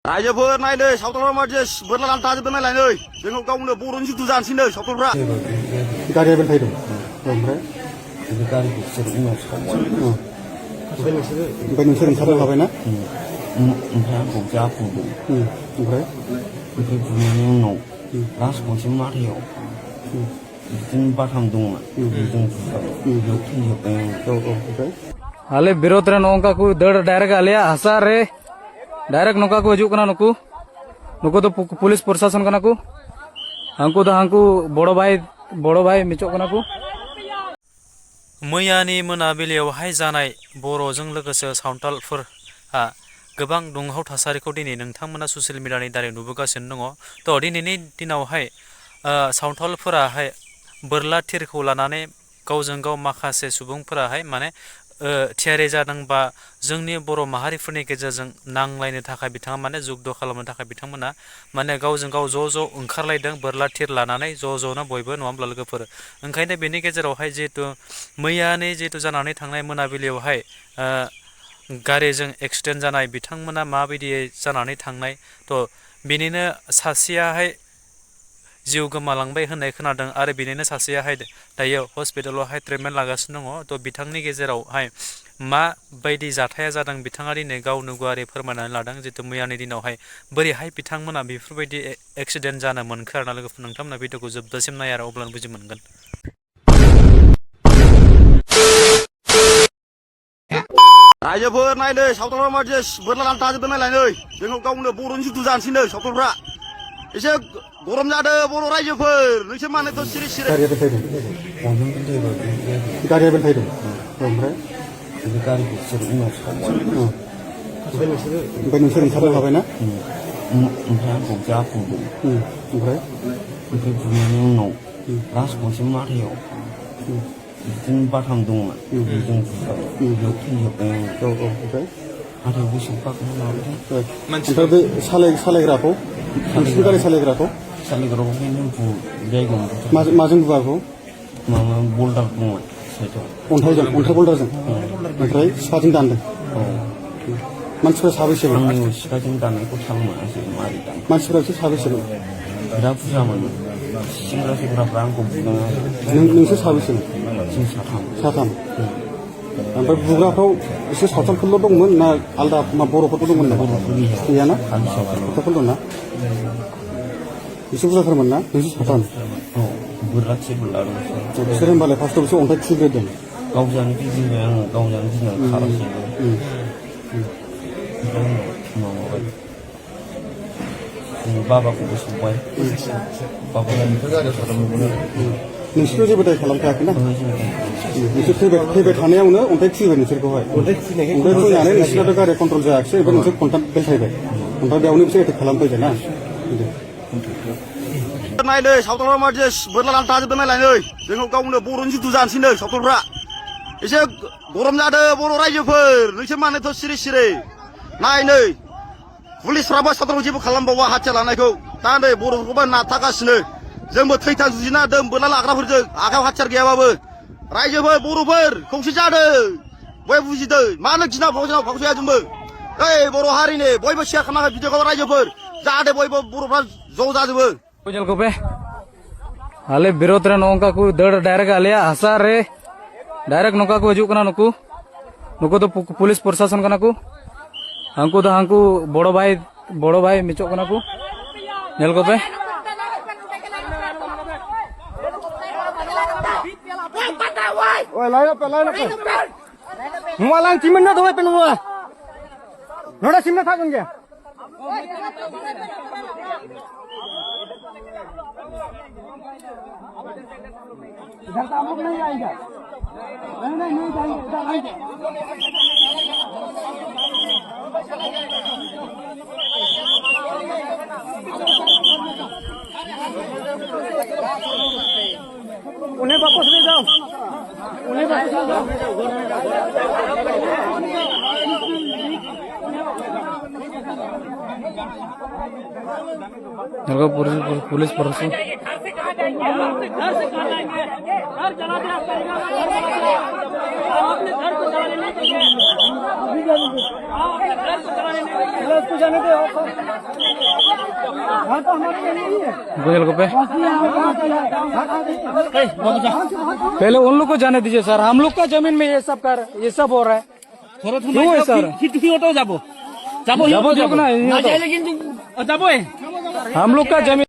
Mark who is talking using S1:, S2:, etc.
S1: रायजोफोर नायनो सावथालफ्रा मादि बोरला लाना थाजोबदों नायलाय नै जोङो गावनो बर'नि जुद्ध जानोसैनो सावथालफ्रा
S2: गारिया बेल फैदों ओमफ्राय गारिखौ बिसोर उनाव सावबाय ओमफ्राय नोंसोर ओंखारनो हाबायना
S3: ओमफ्राय आंखौ जा बुंदों
S2: ओमफ्राय
S3: बुनायनि उनाव लास्ट खनसे माथायाव बिदिनो बाथाम दंमोन जों बेयाव थैजोब्बाय
S4: आले विरोध रे नौका को दड़ डायरेक्ट आलिया हसा रे डायरेक्ट नौका को हजू कना नुकु नुकु तो पुलिस प्रशासन कना को हांकु बड़ो भाई मिचो कना को
S5: मैयानि मोनाबिलियावहाय जानाय बर'जों लोगोसे सावथालफोरहा गोबां दुंहाव थासारिखौ दिनै नोंथांमोना ससियेल मिडियानि दारै नुबोगासिनो दङ। थ' दिनैनि दिनावहाय सावथालफोराहाय बोरला थिरखौ लानानै गावजों गाव माखासे सुबुंफोराहाय माने थियारि जादों बा जोंनि बर' माहारिफोरनि गेजेरजों नांलायनो थाखाय बिथाङा माने जुद्ध खालामनो थाखाय बिथांमोना माने गावजों गाव ज' ओंखारलायदों बोरला थिर लानानै ज''नो बयबो नङा होमब्ला लोगोफोर। ओंखायनो बेनि गेजेरावहाय जिहेतु मैयानि जिहेतु जानानै थांनाय मोनाबिलियावहाय गारिजों एक्सिडेन्ट जानाय बिथांमोना माबायदियै जानानै थांनाय थ' बेनिनो सासेयाहाय जिउ गोमालांबाय होननाय खोनादों आरो बेनिनो सासेयाहाय दायो हस्पिटालावहाय ट्रिटमेन्ट लागासिनो दङ। थ' बिथांनि गेजेरावहाय माबायदि जाथाया जादों बिथाङा दिनै गावनो गुवारै फोरमायनानै लादों जितु मैयानि दिनावहाय बोरैहाय बिथांमोना बेफोरबायदि एक्सिडेन्ट जानो मोनखो आरोना लोगोफोर। नोंथांमोना भिडिअखौ जोबजासिम नाय आरो अब्लानो बुजि मोनगोन।
S1: रायजोफोर नायनो सावथालफ्रा मादि बोरला लाना थाजोबदों नायलाय नै जोङो गावनो बर'नि जुद्ध जानोसैनो सावथालफ्रा एसे गरम जादों बर' रायजोफोर नोंसोर मानो थ' सिरि
S2: गारिया बेल फैदों गारिया बेल फैदों ओमफ्राय
S3: गारिखौ बिसोर उनाव सावबाय
S2: ओमफ्राय नोंसोर ओंखारनो हाबायना
S3: ओमफ्राय आंखौ जा बुंदों
S2: ओमफ्राय
S3: बुनायनि उनाव लास्ट खनसे माथायाव बिदिनो बाथाम दंमोन जों बेयाव थैजोब्बाय
S2: ओमफ्राय
S3: हाथायाव बेसेबां लाबोदों
S2: ओमफ्राय बे सालायग्राखौ नोंसोरनि गारि सालायग्राखौ माजों बुवाखौ
S3: माबा बल्डार दंमोन साइडआव
S2: अन्थाइ बल्डारजों ओमफ्राय सिखाजों दानदों मानसिफ्रा साबैसेमोन
S3: आंनि सिखाजों दाननायखौ थाल मोनासै मारै दान
S2: मानसिफ्रा एसे साबैसेमोन
S3: बिराद बुरजामोन सेंग्राफ्रा आंखौ बुदों
S2: नोंसोर साबैसेमोन
S3: जों साथाम
S2: ओमफ्राय बुग्राफ्राव एसे सावथालफोरल' दंमोन ना आलदा बर'फोरबो दंमोन ना गैयाना सावथालफोर दं ना एसे बुरजाथारमोन ना नोंसोर साथाम
S3: बोरला थिर
S2: बिसोर होनबालाय फार्स्टआव बिसोर अन्थाइ खुबैग्रोदों
S3: गावजानो गिदिंबाय आङो गावजानो गिदिंनानै खारासै माबाबाय बाबाखौबो संबाय
S2: नोंसोरथ' जेबो दाय खालामखायाखैना नोंसोर फैबाय थानायावनो अन्थाइ खुबैबाय नोंसोरखौहाय अन्थाइ खुबैनानै नोंसोरनाथ' गारिया कन्ट्रल जायाखिसै ओमफ्राय नोंसोर खन्थाम बेलथायबाय ओमफ्राय बेयावनो बिसोर एटेक खालामफैबाय ना
S1: नायनो सावथालफ्रा मादि बोरला लाना थाजोबदों नायलाय नै जोङो गावनो बर'नि जुद्ध जानोसैनो सावथालफ्रा एसे गरम जादों बर' रायजोफोर नोंसोर मानो थ' सिरि नाय नै पुलिसफ्राबो सावथालखौ जेबो खालामबावा हाथियार लानायखौ दा नै बर'फोरखौबो नारथागासिनो जोंबो थैथा जुजिना दों बोरला लाग्राफोरजों आखायाव हाथियार गैयाबाबो रायजोफोर बर'फोर खौसे जादों बयबो बुजिदों मानो गिना फावसाया जोंबो ओइ बर' हारिनि बयबो शेयार खालामना हो भिडिअखौ रायजोफोर जाहाथे बयबो बर'फ्रा ज' जाजोबो
S4: जल को पे आले विरोध रे नौका को दड़ डायरेक्ट आलिया हसा रे डायरेक्ट नौका को हजू कना नुकु तो पुलिस प्रशासन कना को हांकु बड़ो भाई मिचो कना को जल को पे
S2: ओए लाइन पे मुआलांग चिमन ना धोए पे नुआ नोड़ा सिमना था गंगे इधर तो हम लोग नहीं आएंगे नहीं जाएंगे इधर आएंगे उन्हें वापस ले जाओ
S4: पुलिस प्रशासन
S2: अपने घर को चलाने नहीं चाहिए।
S4: गोयल को पे पहले उन लोग को जाने दीजिए सर, हम लोग का जमीन में ये सब हो रहा है। क्यों है सर? हम लोग का जमीन